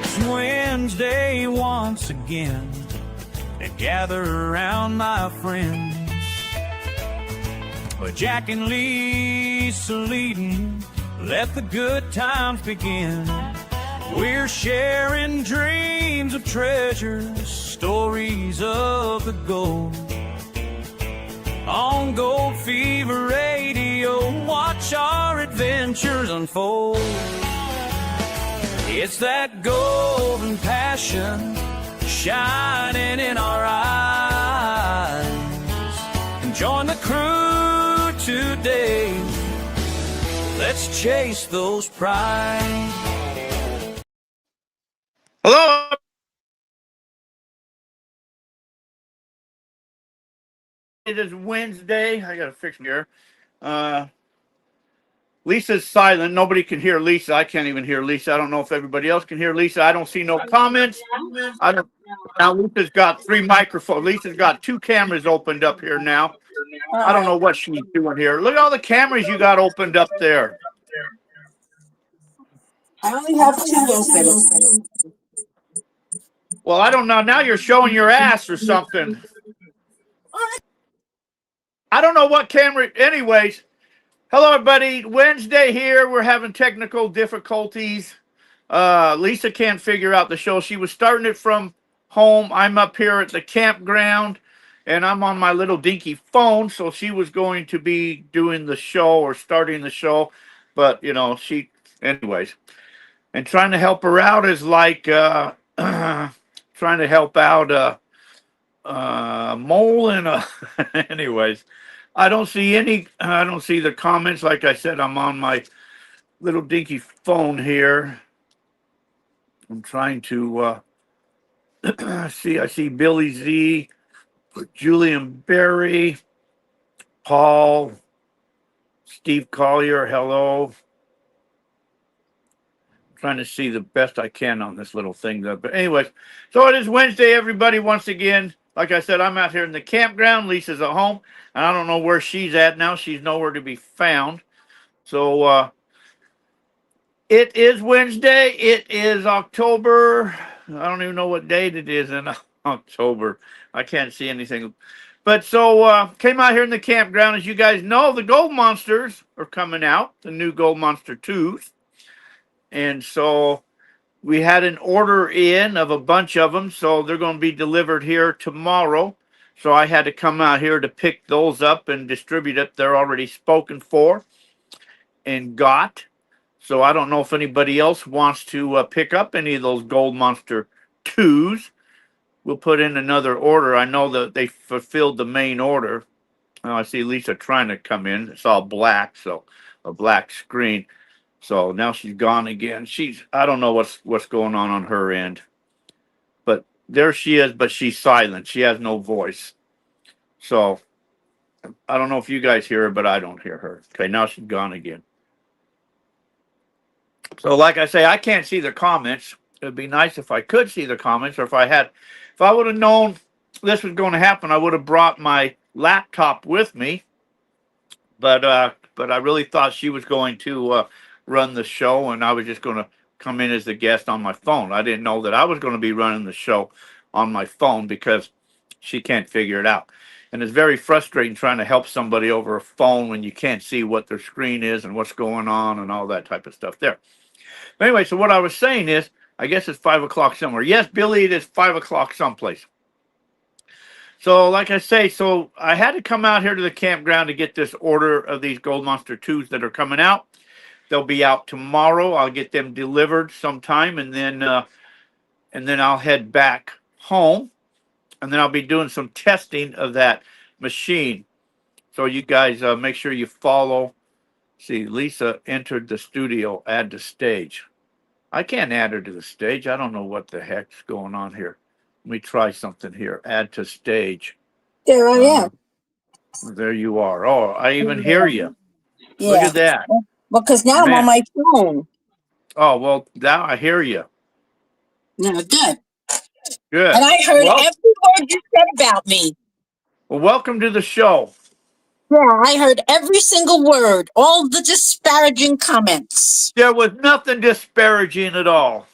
It's Wednesday once again, and gather around my friends. With Jack and Lisa leading, let the good times begin. We're sharing dreams of treasures, stories of the gold. On Gold Fever Radio, watch our adventures unfold. It's that golden passion shining in our eyes. And join the crew today. Let's chase those prize. Hello. It is Wednesday. I gotta fix here. Lisa's silent. Nobody can hear Lisa. I can't even hear Lisa. I don't know if everybody else can hear Lisa. I don't see no comments. I don't. Now Lisa's got 3 microphones. Lisa's got 2 cameras opened up here now. I don't know what she's doing here. Look at all the cameras you got opened up there. I only have 2 open. Well, I don't know. Now you're showing your ass or something. I don't know what camera. Anyways, hello, everybody. Wednesday here. We're having technical difficulties. Lisa can't figure out the show. She was starting it from home. I'm up here at the campground, and I'm on my little dinky phone. So she was going to be doing the show or starting the show. But, you know, anyways. And trying to help her out is like trying to help out mole and anyways. I don't see the comments. Like I said, I'm on my little dinky phone here. I'm trying to see. I see Billy Z, Julian Berry, Paul, Steve Collier. Hello. I'm trying to see the best I can on this little thing. But anyways, so it is Wednesday, everybody. Once again, like I said, I'm out here in the campground. Lisa's at home, and I don't know where she's at now. She's nowhere to be found. So it is Wednesday. It is October. I don't even know what date it is in October. I can't see anything. But so came out here in the campground. As you guys know, the Gold Monsters are coming out, the new Gold Monster 2s. And so we had an order in of a bunch of them, so they're going to be delivered here tomorrow. So I had to come out here to pick those up and distribute it. They're already spoken for and got. So I don't know if anybody else wants to pick up any of those Gold Monster 2s. We'll put in another order. I know that they fulfilled the main order. I see Lisa trying to come in. It's all black, so a black screen. So now she's gone again. I don't know what's going on her end. But there she is, but she's silent. She has no voice. So I don't know if you guys hear her, but I don't hear her. Okay, now she's gone again. So like I say, I can't see the comments. It'd be nice if I could see the comments, or if I would have known this was going to happen, I would have brought my laptop with me. But I really thought she was going to run the show, and I was just going to come in as the guest on my phone. I didn't know that I was going to be running the show on my phone because she can't figure it out. And it's very frustrating trying to help somebody over a phone when you can't see what their screen is and what's going on and all that type of stuff there. But anyway, so what I was saying is, I guess it's 5 o'clock somewhere. Yes, Billy, it is 5 o'clock someplace. So like I say, so I had to come out here to the campground to get this order of these Gold Monster 2s that are coming out. They'll be out tomorrow. I'll get them delivered sometime, and then I'll head back home, and then I'll be doing some testing of that machine. So you guys make sure you follow. See, Lisa entered the studio, add to stage. I can't add her to the stage. I don't know what the heck's going on here. Let me try something here. Add to stage. There I am. There you are. Oh, I even hear you. Yeah. Look at that. Well, because now I'm on my phone. Oh, well, now I hear you. Yeah, good. Good. And I heard every word you said about me. Well, welcome to the show. Yeah, I heard every single word, all the disparaging comments. There was nothing disparaging at all.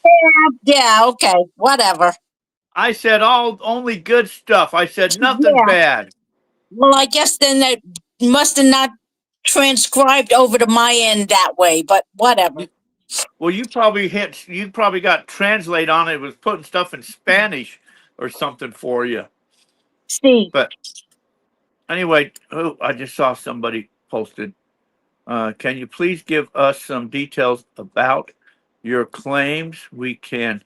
Yeah, okay, whatever. I said only good stuff. I said nothing Yeah, bad. well, I guess then that must have not transcribed over to my end that way, but whatever. Well, you probably got translate on it. It was putting stuff in Spanish or something for you. See, But anyway, oh, I just saw somebody posted. Can you please give us some details about your claims? We can.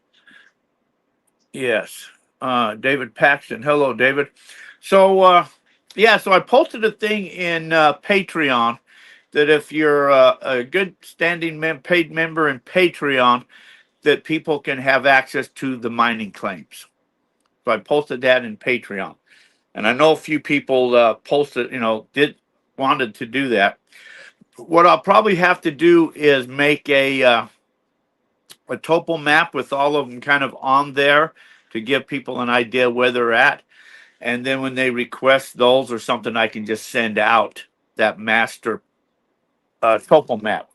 Yes. David Paxton. Hello, David. So, yeah, so I posted a thing in Patreon that if you're a good standing paid member in Patreon, that people can have access to the mining claims. So I posted that in Patreon, and I know a few people posted, wanted to do that. What I'll probably have to do is make a topo map with all of them kind of on there to give people an idea where they're at, and then when they request those or something, I can just send out that master topo map.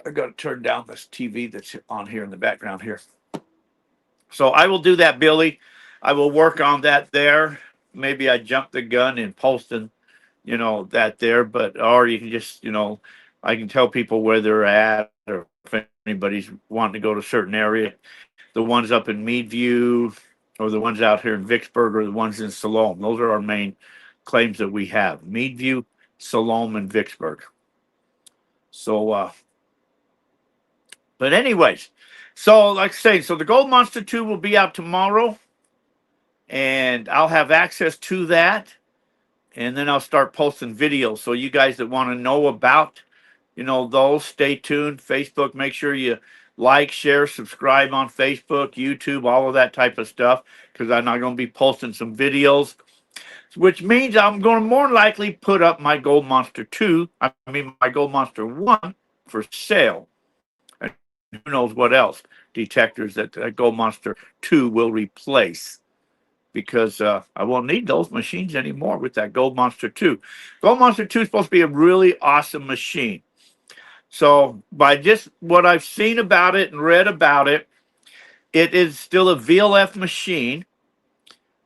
I got to turn down this TV that's on here in the background here. So I will do that, Billy. I will work on that there. Maybe I jumped the gun in posting, that there, but or you can just, I can tell people where they're at, or if anybody's wanting to go to a certain area. The ones up in Meadview, or the ones out here in Vicksburg, or the ones in Siloam. Those are our main claims that we have: Meadview, Siloam, and Vicksburg. So, but anyways, so like I say, so the Gold Monster 2 will be out tomorrow, and I'll have access to that, and then I'll start posting videos. So you guys that want to know about, those, stay tuned. Facebook, make sure you like, share, subscribe on Facebook, YouTube, all of that type of stuff, because I'm not going to be posting some videos, which means I'm going to more likely put up my Gold Monster 2, my Gold Monster 1 for sale. And who knows what else detectors that Gold Monster 2 will replace, because I won't need those machines anymore with that Gold Monster 2. Gold Monster 2 is supposed to be a really awesome machine. So by just what I've seen about it and read about it, it is still a VLF machine,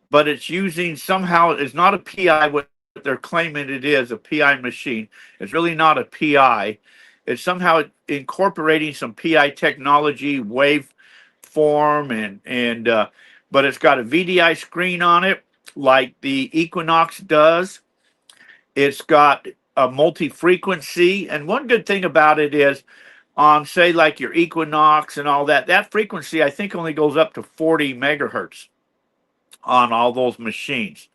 but it's using somehow, it's not a PI, what they're claiming it is, a PI machine. It's really not a PI. It's somehow incorporating some PI technology, waveform, but it's got a VDI screen on it like the Equinox does. It's got a multi-frequency, and one good thing about it is on, say, like your Equinox and all that, that frequency I think only goes up to 40 megahertz on all those machines.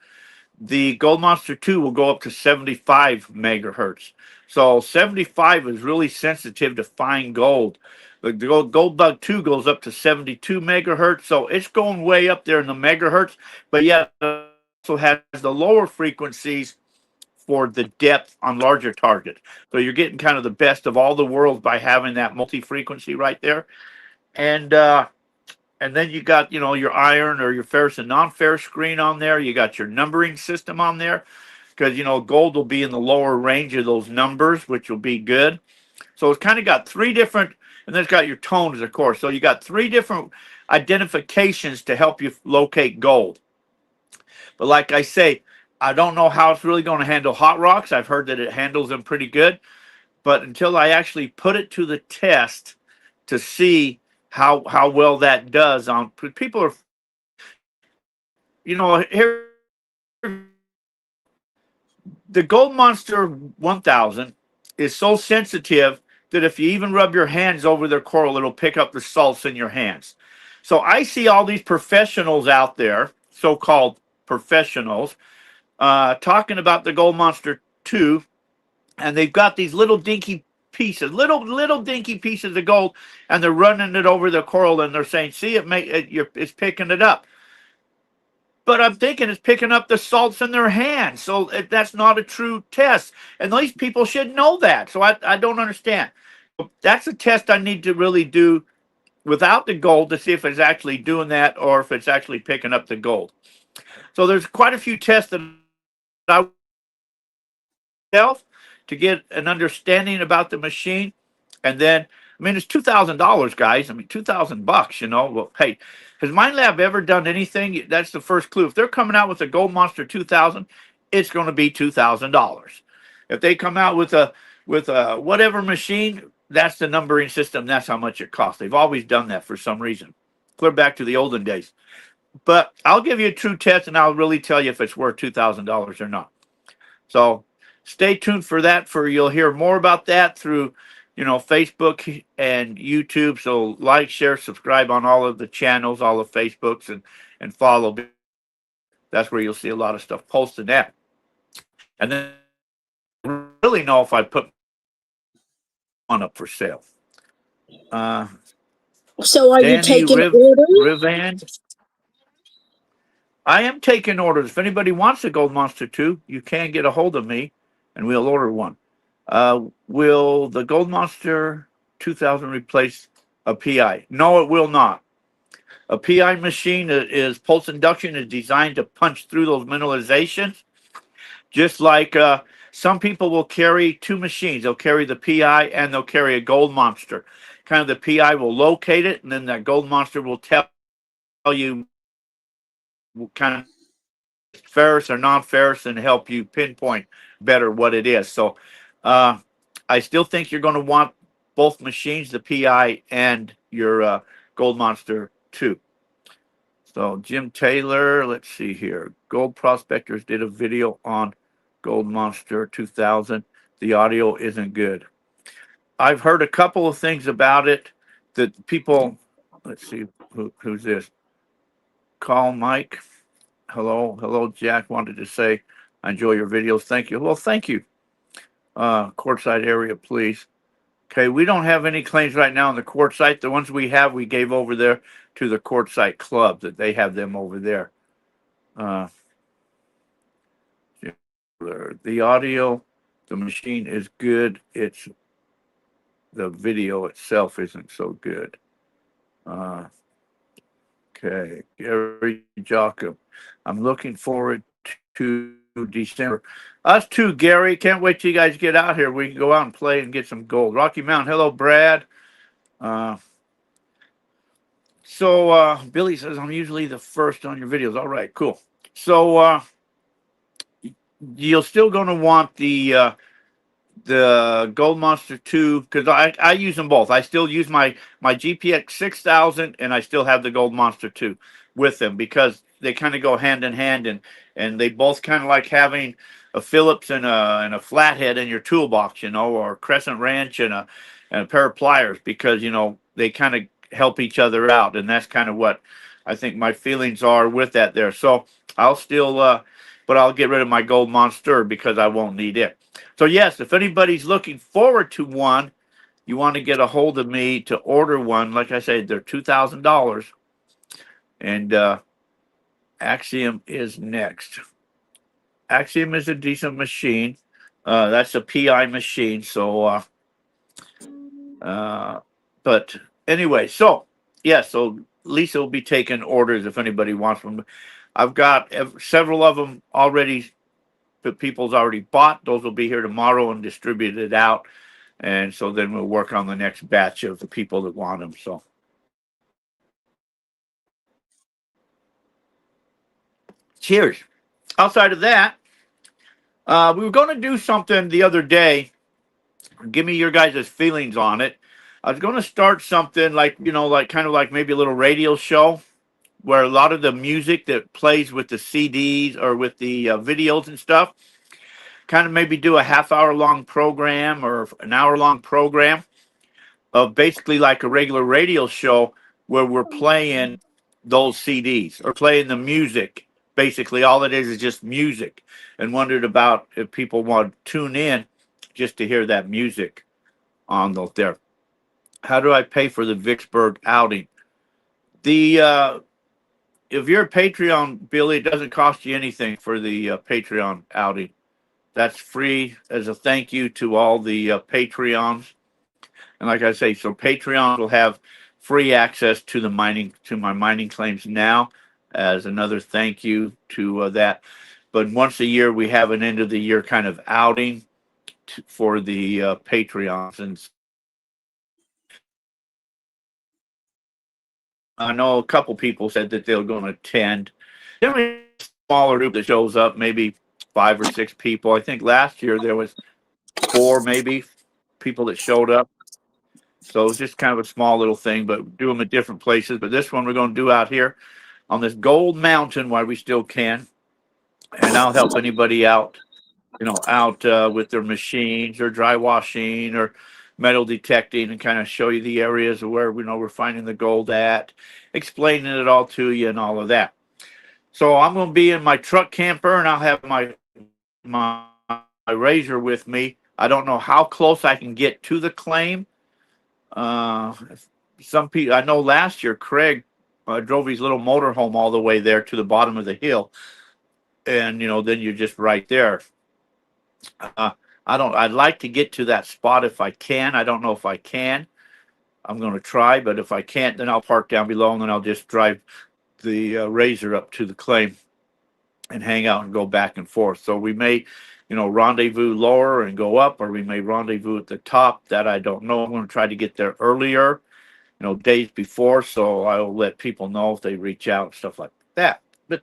The Gold Monster 2 will go up to 75 megahertz. So 75 is really sensitive to fine gold. The Gold Bug 2 goes up to 72 megahertz, so it's going way up there in the megahertz, but yet it also has the lower frequencies for the depth on larger targets. So you're getting kind of the best of all the worlds by having that multi-frequency right there. And then you got, your iron or your ferrous and non-ferrous screen on there. You got your numbering system on there, because, gold will be in the lower range of those numbers, which will be good. So it's kind of got three different, and then it's got your tones, of course. So you got three different identifications to help you locate gold. But like I say, I don't know how it's really going to handle hot rocks. I've heard that it handles them pretty good. But until I actually put it to the test to see how well that does on people are, here, the Gold Monster 1000 is so sensitive that if you even rub your hands over their coral, it'll pick up the salts in your hands. So I see all these professionals out there, so-called professionals, talking about the Gold Monster 2, and they've got these little dinky pieces, little dinky pieces of gold, and they're running it over the coral, and they're saying, "See, it's picking it up." But I'm thinking it's picking up the salts in their hands, so that's not a true test, and these people should know that. So I don't understand. That's a test I need to really do without the gold to see if it's actually doing that or if it's actually picking up the gold. So there's quite a few tests that I yourself to get an understanding about the machine. And then, I mean, it's $2,000, guys. I mean, $2,000, you know. Well, hey, has Mind Lab ever done anything? That's the first clue. If they're coming out with a Gold Monster 2000, it's going to be $2,000. If they come out with a whatever machine, that's the numbering system. That's how much it costs. They've always done that for some reason, clear back to the olden days. But I'll give you a true test, and I'll really tell you if it's worth $2,000 or not. So stay tuned for that. For you'll hear more about that through, you know, Facebook and YouTube. So like, share, subscribe on all of the channels, all the Facebooks, and follow. That's where you'll see a lot of stuff posted at. And then I really know if I put one up for sale. So are you Danny taking orders? Rivan. I am taking orders. If anybody wants a Gold Monster 2, you can get a hold of me, and we'll order one. Will the Gold Monster 2000 replace a PI? No, it will not. A PI machine is pulse induction, is designed to punch through those mineralizations. Just like some people will carry two machines. They'll carry the PI and they'll carry a Gold Monster. Kind of the PI will locate it, and then that Gold Monster will tell you kind of ferrous or non-ferrous and help you pinpoint better what it is. So I still think you're going to want both machines, the PI and your Gold Monster 2. So Jim Taylor, let's see here. Gold Prospectors did a video on Gold Monster 2000. The audio isn't good. I've heard a couple of things about it that people, let's see, who's this? Call Mike. Hello, Jack. Wanted to say, I enjoy your videos. Thank you. Well, thank you. Quartzsite area, please. Okay, we don't have any claims right now on the quartzsite. The ones we have, we gave over there to the Quartzsite Club, that they have them over there. The audio, the machine is good. It's the video itself isn't so good. Okay, Gary Jacob. I'm looking forward to December. Us too, Gary. Can't wait till you guys get out here. We can go out and play and get some gold. Rocky Mountain. Hello, Brad. So Billy says, I'm usually the first on your videos. All right, cool. So you're still going to want the Gold Monster 2, because I use them both. I still use my GPX 6000, and I still have the Gold Monster 2 with them, because they kind of go hand in hand, and they both kind of like having a Phillips and a flathead in your toolbox, you know, or a Crescent wrench and a pair of pliers, because, you know, they kind of help each other out, and that's kind of what I think my feelings are with that there. So I'll still, but I'll get rid of my Gold Monster because I won't need it. So yes, if anybody's looking forward to one, you want to get a hold of me to order one. Like I said, they're $2,000, and Axiom is next. Axiom is a decent machine. That's a PI machine. So, but anyway, so yeah, so Lisa will be taking orders if anybody wants them. I've got several of them already. That people's already bought. Those will be here tomorrow and distributed out. And so then we'll work on the next batch of the people that want them. So cheers. Outside of that, we were going to do something the other day. Give me your guys' feelings on it. I was going to start something like, you know, like kind of like maybe a little radio show where a lot of the music that plays with the CDs or with the videos and stuff, kind of maybe do a half-hour long program or an hour-long program of basically like a regular radio show where we're playing those CDs or playing the music. Basically, all it is just music, and wondered about if people want to tune in just to hear that music on those there. How do I pay for the Vicksburg outing? If you're a Patreon, Billy, it doesn't cost you anything for the Patreon outing. That's free as a thank you to all the Patreons. And like I say, so Patreon will have free access to my mining claims now as another thank you to that. But once a year, we have an end of the year kind of outing. for the Patreons. And I know a couple people said that they're going to attend. Generally, a smaller group that shows up, maybe 5 or 6 people. I think last year there was 4 maybe people that showed up. So it's just kind of a small little thing, but do them at different places. But this one we're going to do out here on this gold mountain while we still can. And I'll help anybody out, out with their machines or dry washing or metal detecting, and kind of show you the areas where we're finding the gold at, explaining it all to you and all of that. So I'm going to be in my truck camper, and I'll have my razor with me. I don't know how close I can get to the claim. Some people, I know last year Craig drove his little motorhome all the way there to the bottom of the hill, and then you're just right there. I'd like to get to that spot if I can. I don't know if I can. I'm going to try, but if I can't, then I'll park down below, and then I'll just drive the razor up to the claim and hang out and go back and forth. So we may, rendezvous lower and go up, or we may rendezvous at the top. That I don't know. I'm going to try to get there earlier, days before, so I'll let people know if they reach out and stuff like that. But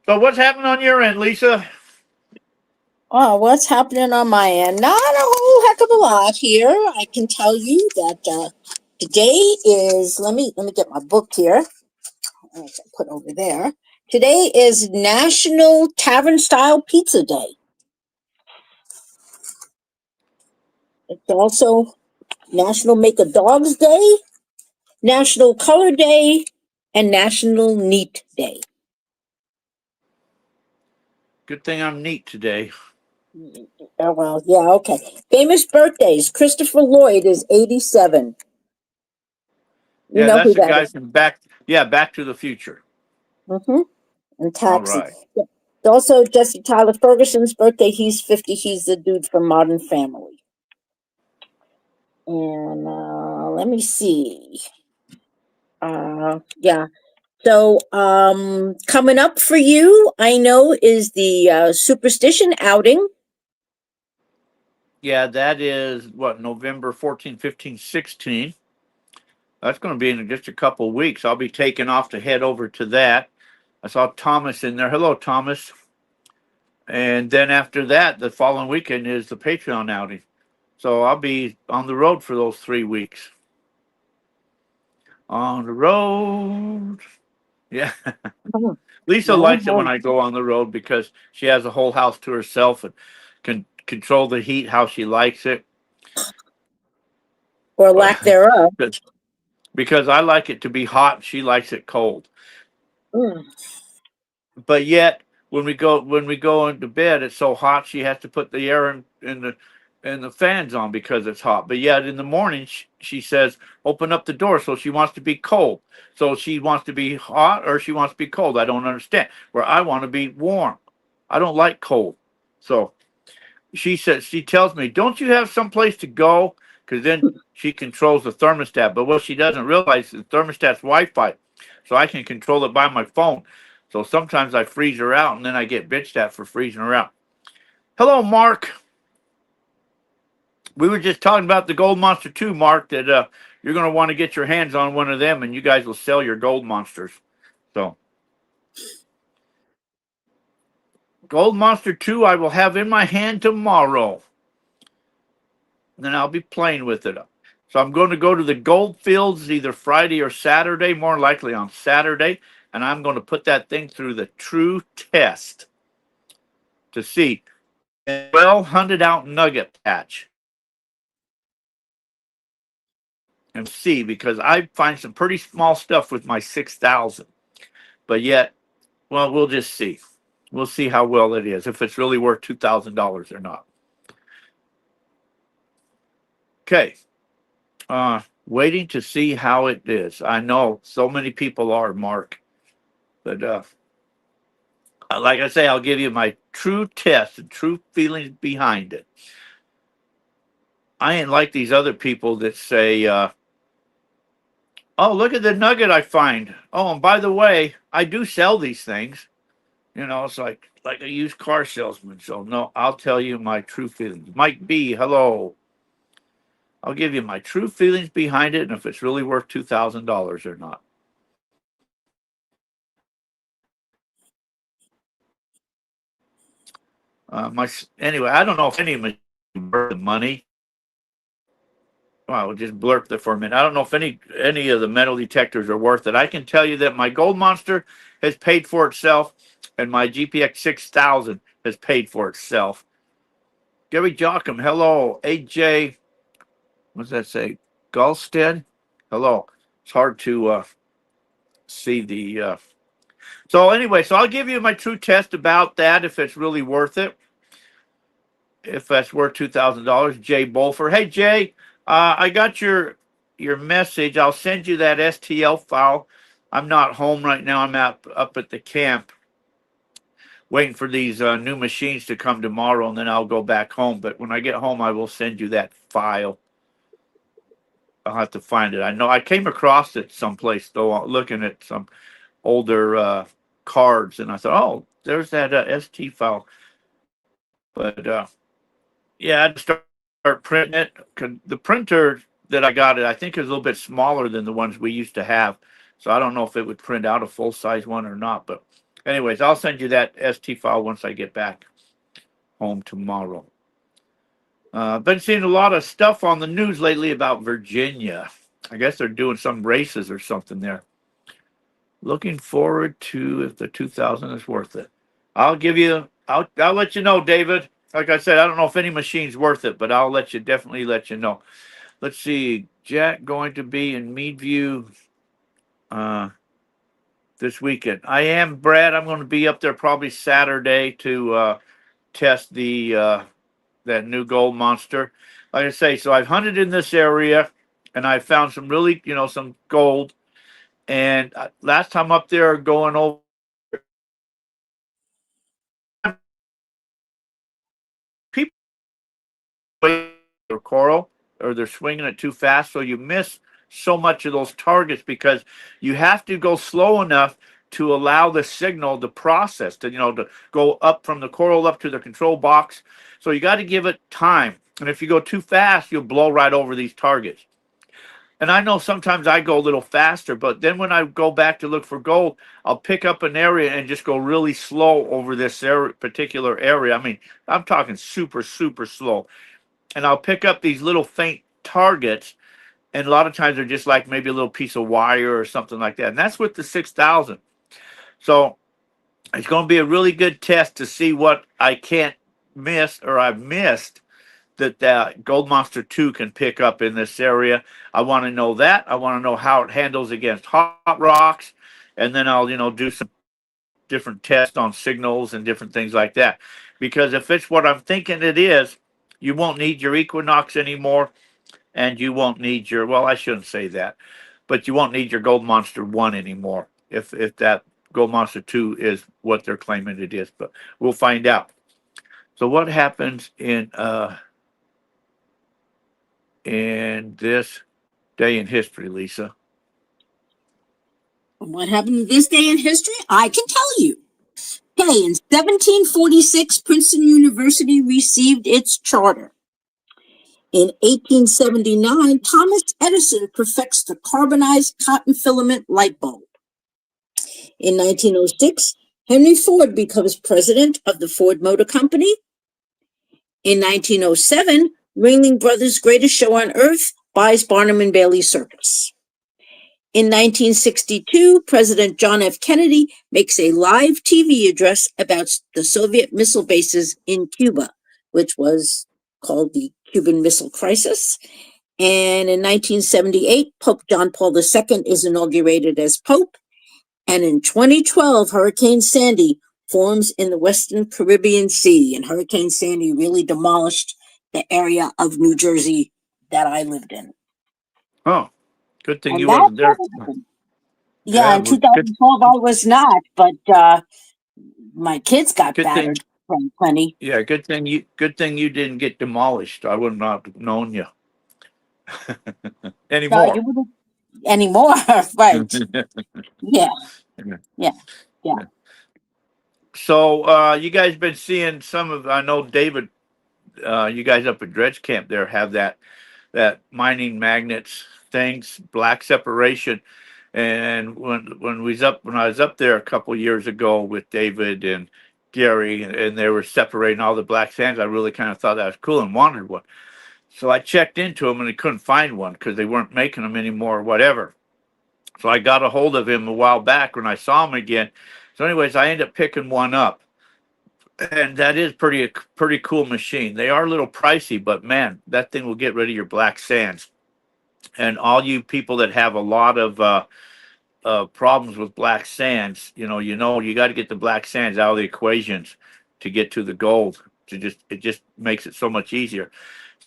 so what's happening on your end, Lisa? Oh, what's happening on my end? Not a whole heck of a lot here. I can tell you that today is, let me get my book here. I'll put over there. Today is National Tavern Style Pizza Day. It's also National Make a Dog's Day, National Color Day, and National Neat Day. Good thing I'm neat today. Oh, well, yeah, okay. Famous birthdays. Christopher Lloyd is 87. You know that's who the that guy is. from Back to the Future. Mm-hmm. And All Taxi. right. Yeah. Also, Jesse Tyler Ferguson's birthday. He's 50. He's the dude from Modern Family. And let me see. Yeah. So coming up for you, I know, is the Superstition outing. Yeah, that is what, November 14, 15, 16. That's going to be in just a couple of weeks. I'll be taking off to head over to that. I saw Thomas in there. Hello, Thomas. And then after that, the following weekend is the Patreon outing. So I'll be on the road for those 3 weeks. On the road. Yeah. Lisa likes it when I go on the road because she has a whole house to herself and can control the heat how she likes it. Or lack thereof. Because I like it to be hot, she likes it cold. Mm. But yet, when we go into bed, it's so hot she has to put the air in the fans on because it's hot. But yet in the morning, she says, "Open up the door," so she wants to be cold. So she wants to be hot or she wants to be cold. I don't understand. Where I want to be warm. I don't like cold. So she tells me, "Don't you have someplace to go?" Because then she controls the thermostat. But what she doesn't realize is the thermostat's Wi-Fi, so I can control it by my phone. So sometimes I freeze her out, and then I get bitched at for freezing her out. Hello, Mark. We were just talking about the Gold Monster 2, Mark, that you're going to want to get your hands on one of them, and you guys will sell your Gold Monsters. So, Gold Monster 2 I will have in my hand tomorrow. Then I'll be playing with it. So I'm going to go to the gold fields either Friday or Saturday, more likely on Saturday, and I'm going to put that thing through the true test to see a well-hunted out nugget patch. And see, because I find some pretty small stuff with my 6,000. But yet, well, we'll just see. We'll see how well it is, if it's really worth $2,000 or not. Okay. Waiting to see how it is. I know so many people are, Mark. But like I say, I'll give you my true test and true feelings behind it. I ain't like these other people that say, oh, look at the nugget I find. Oh, and by the way, I do sell these things. You know, it's like a used car salesman. So no, I'll tell you my true feelings. Mike B, hello. I'll give you my true feelings behind it and if it's really worth $2,000 or not. Anyway, I don't know if any of them worth the money. Well, we'll just blurb that for a minute. I don't know if any of the metal detectors are worth it. I can tell you that my Gold Monster has paid for itself, and my GPX 6000 has paid for itself. Gary Jockum, hello. AJ, what does that say? Gulstead, hello. It's hard to see the. So anyway, so I'll give you my true test about that if it's really worth it. If that's worth $2,000. Jay Bolfer. Hey Jay, I got your message. I'll send you that STL file. I'm not home right now. I'm up at the camp waiting for these new machines to come tomorrow, and then I'll go back home. But when I get home, I will send you that file. I'll have to find it. I know I came across it someplace though, looking at some older cards, and I thought, oh, there's that ST file. But yeah, I'd start printing it. The printer that I got, I think, is a little bit smaller than the ones we used to have. So I don't know if it would print out a full size one or not. But anyways, I'll send you that ST file once I get back home tomorrow. Been seeing a lot of stuff on the news lately about Virginia. I guess they're doing some races or something there. Looking forward to if the 2000 is worth it. I'll let you know, David. Like I said, I don't know if any machine's worth it, but I'll definitely let you know. Let's see. Jack going to be in Meadview this weekend. I am, Brad. I'm going to be up there probably Saturday to test that new gold monster. Like I say, so I've hunted in this area and I found some really, some gold. And last time up there going over people or coral, or they're swinging it too fast, so you miss so much of those targets because you have to go slow enough to allow the signal to process, to go up from the coral up to the control box. So you got to give it time, and if you go too fast, you'll blow right over these targets. And I know sometimes I go a little faster, but then when I go back to look for gold, I'll pick up an area and just go really slow over this particular area. I mean, I'm talking super, super slow. And I'll pick up these little faint targets, and a lot of times they're just like maybe a little piece of wire or something like that. And that's with the 6000. So it's going to be a really good test to see what I can't miss or I've missed that Gold Monster 2 can pick up in this area. I want to know that. I want to know how it handles against hot rocks. And then I'll, do some different tests on signals and different things like that. Because if it's what I'm thinking it is, you won't need your Equinox anymore. And you won't need well, I shouldn't say that, but you won't need your Gold Monster 1 anymore if that Gold Monster 2 is what they're claiming it is. But we'll find out. So what happens in this day in history, Lisa? What happened in this day in history? I can tell you. Okay, in 1746, Princeton University received its charter. In 1879, Thomas Edison perfects the carbonized cotton filament light bulb. In 1906, Henry Ford becomes president of the Ford Motor Company. In 1907, Ringling Brothers' Greatest Show on Earth buys Barnum and Bailey Circus. In 1962, President John F. Kennedy makes a live TV address about the Soviet missile bases in Cuba, which was called the Cuban Missile Crisis. And in 1978, Pope John Paul II is inaugurated as Pope. And in 2012, Hurricane Sandy forms in the Western Caribbean Sea. And Hurricane Sandy really demolished the area of New Jersey that I lived in. Oh, good thing And you wasn't there. Yeah, in 2012 I was not, but my kids got battered plenty. Yeah, good thing you didn't get demolished. I would not have known you anymore. No, you wouldn't anymore, right? Yeah. So you guys been seeing some of? I know David. You guys up at Dredge Camp there have that mining magnets things, black separation. And when I was up there a couple years ago with David and Gary, and they were separating all the black sands, I really kind of thought that was cool and wanted one. So I checked into them and I couldn't find one because they weren't making them anymore or whatever. So I got a hold of him a while back when I saw him again. So, anyways, I ended up picking one up, and that is pretty cool machine. They are a little pricey, but man, that thing will get rid of your black sands. And all you people that have a lot of problems with black sands, you got to get the black sands out of the equations to get to the gold. It just makes it so much easier.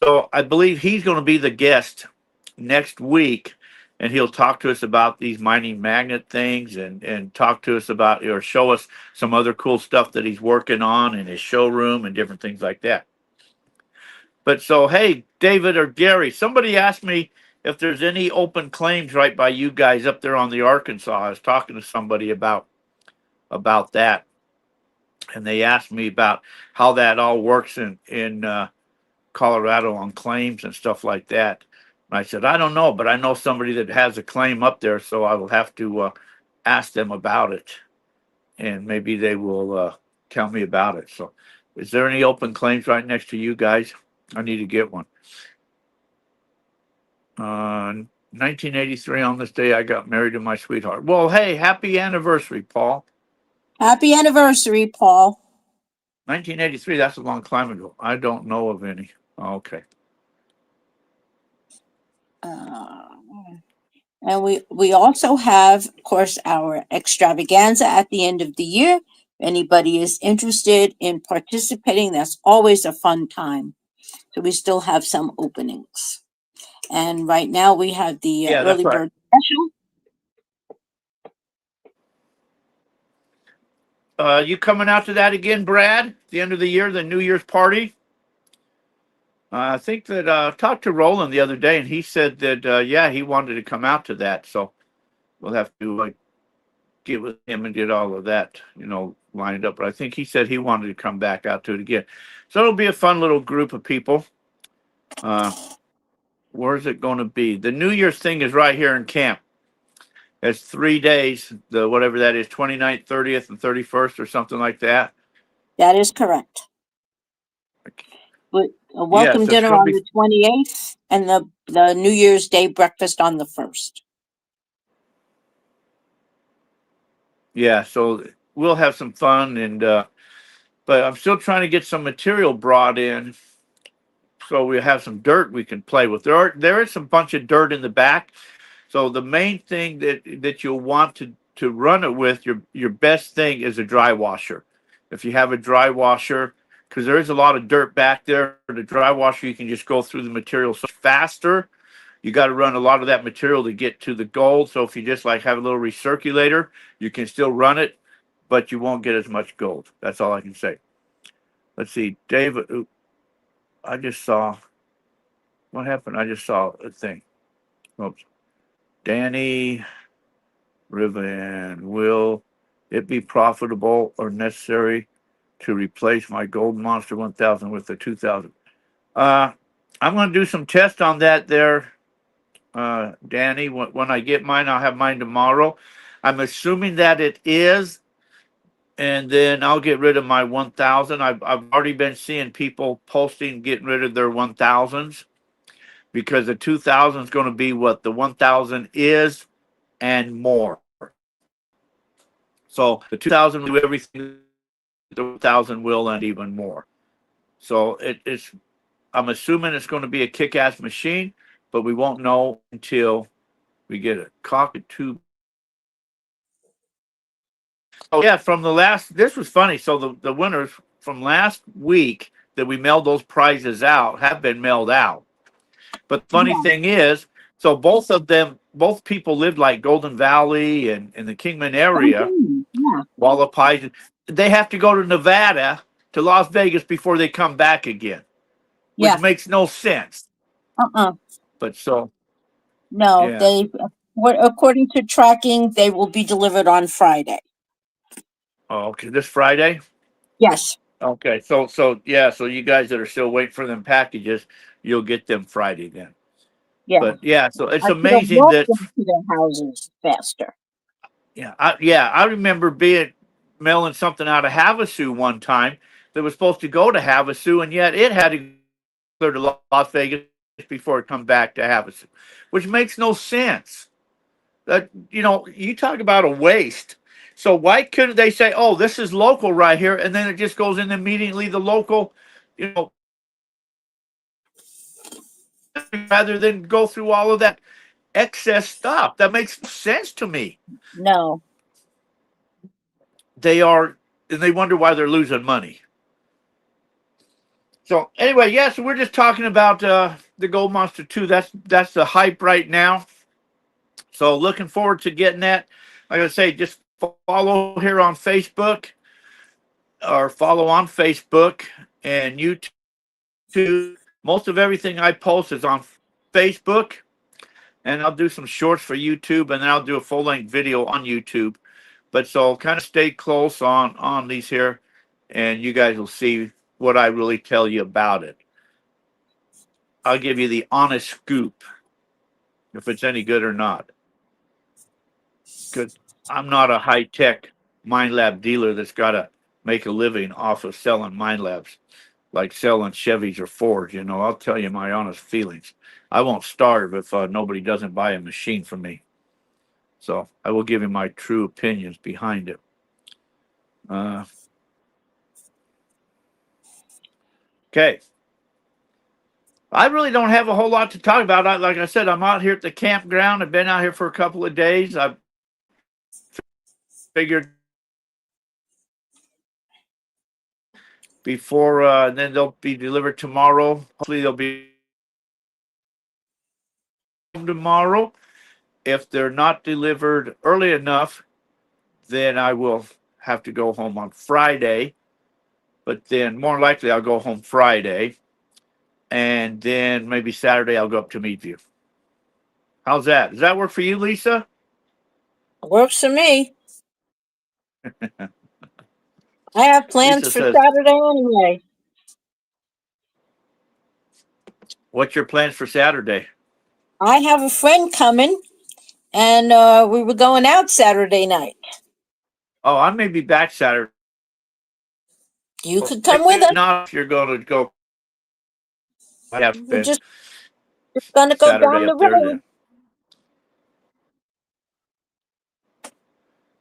So I believe he's going to be the guest next week, and he'll talk to us about these mining magnet things and talk to us about or show us some other cool stuff that he's working on in his showroom and different things like that. But so, hey, David or Gary, somebody asked me if there's any open claims right by you guys up there on the Arkansas. I was talking to somebody about that, and they asked me about how that all works in Colorado on claims and stuff like that. And I said, I don't know, but I know somebody that has a claim up there, so I will have to ask them about it, and maybe they will tell me about it. So, is there any open claims right next to you guys? I need to get one. 1983, on this day, I got married to my sweetheart. Well, hey, happy anniversary, Paul. Happy anniversary, Paul. 1983, that's a long time ago. I don't know of any. Okay. And we also have, of course, our extravaganza at the end of the year. If anybody is interested in participating, that's always a fun time. So we still have some openings. And right now we have the early bird special. You coming out to that again, Brad? The end of the year, the New Year's party? I think that I talked to Roland the other day, and he said that, yeah, he wanted to come out to that. So we'll have to get with him and get all of that, lined up. But I think he said he wanted to come back out to it again. So it'll be a fun little group of people. Where's it going to be? The New Year's thing is right here in camp. It's 3 days, whatever that is, 29th, 30th, and 31st or something like that. That is correct. But a welcome dinner on the 28th and the New Year's Day breakfast on the 1st. Yeah, so we'll have some fun, and but I'm still trying to get some material brought in so we have some dirt we can play with. There is some bunch of dirt in the back. So the main thing that you'll want to run it with, your best thing is a dry washer. If you have a dry washer, because there is a lot of dirt back there, the dry washer, you can just go through the material so faster. You got to run a lot of that material to get to the gold. So if you just have a little recirculator, you can still run it, but you won't get as much gold. That's all I can say. Let's see, David. I just saw what happened. I just saw a thing. Oops. Danny Riven, will it be profitable or necessary to replace my Gold Monster 1000 with the 2000? I'm going to do some tests on that there, Danny. When I get mine, I'll have mine tomorrow. I'm assuming that it is, and then I'll get rid of my 1000. I've already been seeing people posting getting rid of their 1000s because the 2000 is going to be what the 1000 is and more. So the 2000 will do everything the 1000 will and even more. So I'm assuming it's going to be a kick-ass machine, but we won't know until we get a cockatoo. Oh yeah, this was funny. So the winners from last week that we mailed those prizes out have been mailed out. But the funny thing is, so both people lived like Golden Valley and in the Kingman area. Yeah. While the pies, they have to go to Nevada to Las Vegas before they come back again, which makes no sense. But so. No, according to tracking, they will be delivered on Friday. Oh, okay, this Friday. Yes. Okay, so yeah, so you guys that are still waiting for them packages, you'll get them Friday then. Yeah. But yeah, so it's I could have amazing walked that them to their houses faster. I remember being mailing something out of Havasu one time that was supposed to go to Havasu, and yet it had to go to Las Vegas before it come back to Havasu, which makes no sense. That you talk about a waste. So why couldn't they say, "Oh, this is local right here," and then it just goes in immediately the local, you know, rather than go through all of that excess stuff. That makes sense to me. No. They are, and they wonder why they're losing money. So anyway, yeah, so we're just talking about the Gold Monster 2. That's the hype right now. So looking forward to getting that. Like I say, just follow here on Facebook or follow on Facebook and YouTube. Most of everything I post is on Facebook, and I'll do some shorts for YouTube, and then I'll do a full length video on YouTube. But so kind of stay close on these here, and you guys will see what I really tell you about it. I'll give you the honest scoop if it's any good or not. Because I'm not a high tech mind lab dealer that's got to make a living off of selling mind labs, like selling Chevys or Fords. I'll tell you my honest feelings. I won't starve if nobody doesn't buy a machine from me. So I will give you my true opinions behind it. Uh, okay. I really don't have a whole lot to talk about. Like I said, I'm out here at the campground. I've been out here for a couple of days. I figured before, and then they'll be delivered tomorrow. Hopefully, they'll be tomorrow. If they're not delivered early enough, then I will have to go home on Friday. But then more likely, I'll go home Friday. And then maybe Saturday, I'll go up to Meadview. How's that? Does that work for you, Lisa? Works for me. I have plans Lisa for says, Saturday anyway. what's your plans for Saturday? I have a friend coming, and we were going out Saturday night. Oh, I may be back Saturday. You could come with us. Not if you're going to go. I have We're spent just gonna go Saturday down the up there road. then.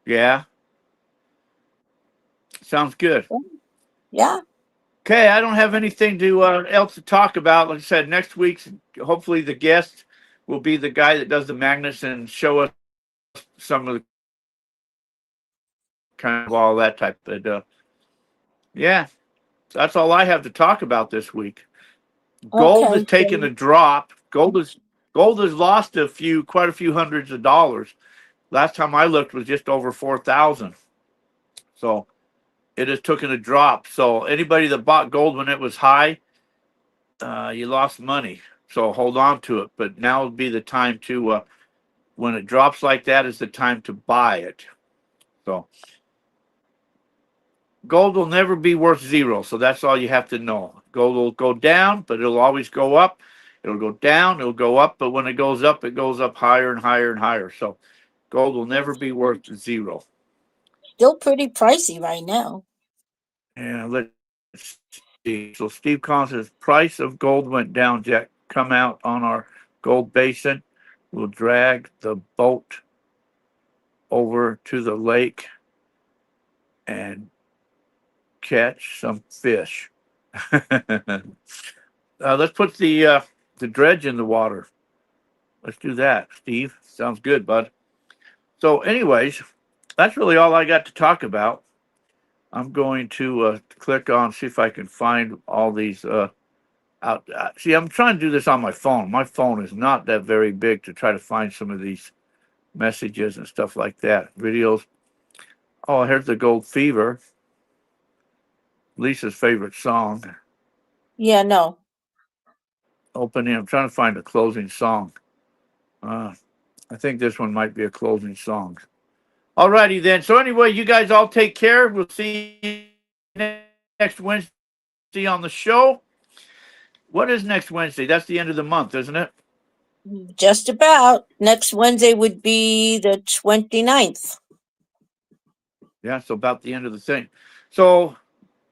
Yeah, sounds good. Yeah. Okay, I don't have anything to else to talk about. Like I said, next week, hopefully the guest will be the guy that does the magnets and show us some of the kind of all that type. But yeah, that's all I have to talk about this week. Gold has Okay. taken a drop. Gold has lost quite a few hundreds of dollars. Last time I looked was just over 4,000. So it has taken a drop. So anybody that bought gold when it was high, you lost money. So hold on to it. But now would be the time to, when it drops like that, is the time to buy it. So gold will never be worth zero. So that's all you have to know. Gold will go down, but it'll always go up. It'll go down, it'll go up. But when it goes up higher and higher and higher. So gold will never be worth zero. Still pretty pricey right now. And let's see. So Steve Collins says price of gold went down, Jack. Come out on our gold basin. We'll drag the boat over to the lake and catch some fish. Let's put the dredge in the water. Let's do that, Steve. Sounds good, bud. So, anyways, that's really all I got to talk about. I'm going to click on, see if I can find all these out. See, I'm trying to do this on my phone. My phone is not that very big to try to find some of these messages and stuff like that. Videos. Oh, here's the Gold Fever. Lisa's favorite song. Yeah, no. Opening. I'm trying to find a closing song. I think this one might be a closing song. Alrighty then. So anyway, you guys all take care. We'll see you next Wednesday on the show. What is next Wednesday? That's the end of the month, isn't it? Just about. Next Wednesday would be the 29th. Yeah, so about the end of the thing. So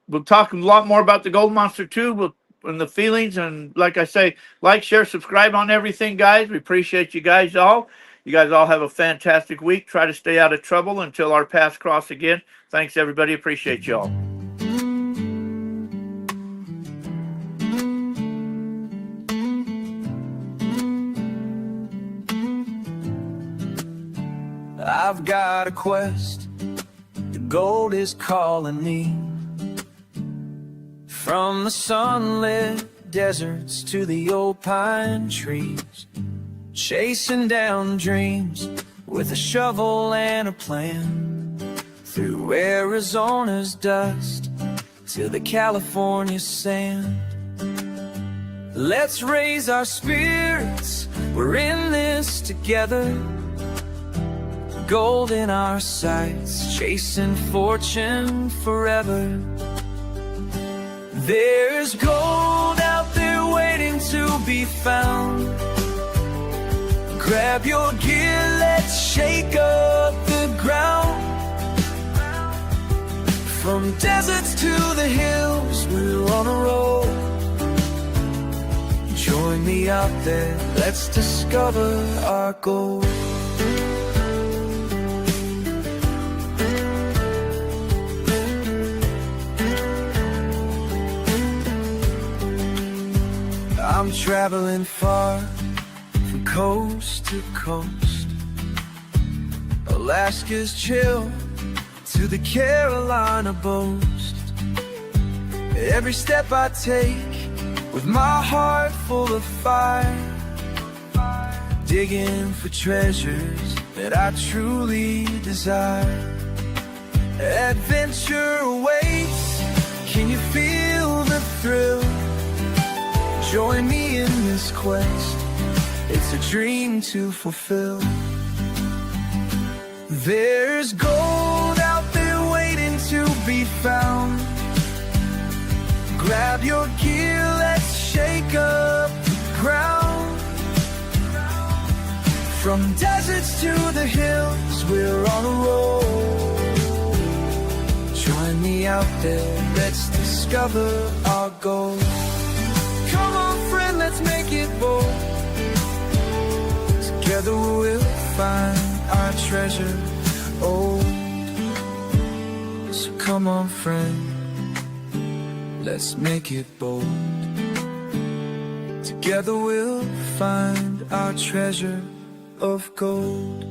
we'll talk a lot more about the Gold Monster 2 and the feelings. And like I say, like, share, subscribe on everything, guys. We appreciate you guys all. You guys all have a fantastic week. Try to stay out of trouble until our paths cross again. Thanks, everybody. Appreciate you all. I've got a quest, the gold is calling me. From the sunlit deserts to the old pine trees, chasing down dreams with a shovel and a plan. Through Arizona's dust to the California sand. Let's raise our spirits, we're in this together. Gold in our sights, chasing fortune forever. There's gold out there waiting to be found. Grab your gear, let's shake up the ground. From deserts to the hills, we're on a roll. Join me out there, let's discover our gold. I'm traveling far, from coast to coast. Alaska's chill to the Carolina boast. Every step I take with my heart full of fire, digging for treasures that I truly desire. Adventure awaits, can you feel the thrill? Join me in this quest, it's a dream to fulfill. There's gold out there waiting to be found. Grab your gear, let's shake up the ground. From deserts to the hills, we're on a roll. Join me out there, let's discover our gold. Come on friend, let's make it bold. Together we'll find our treasure old. So come on friend, let's make it bold. Together we'll find our treasure of gold.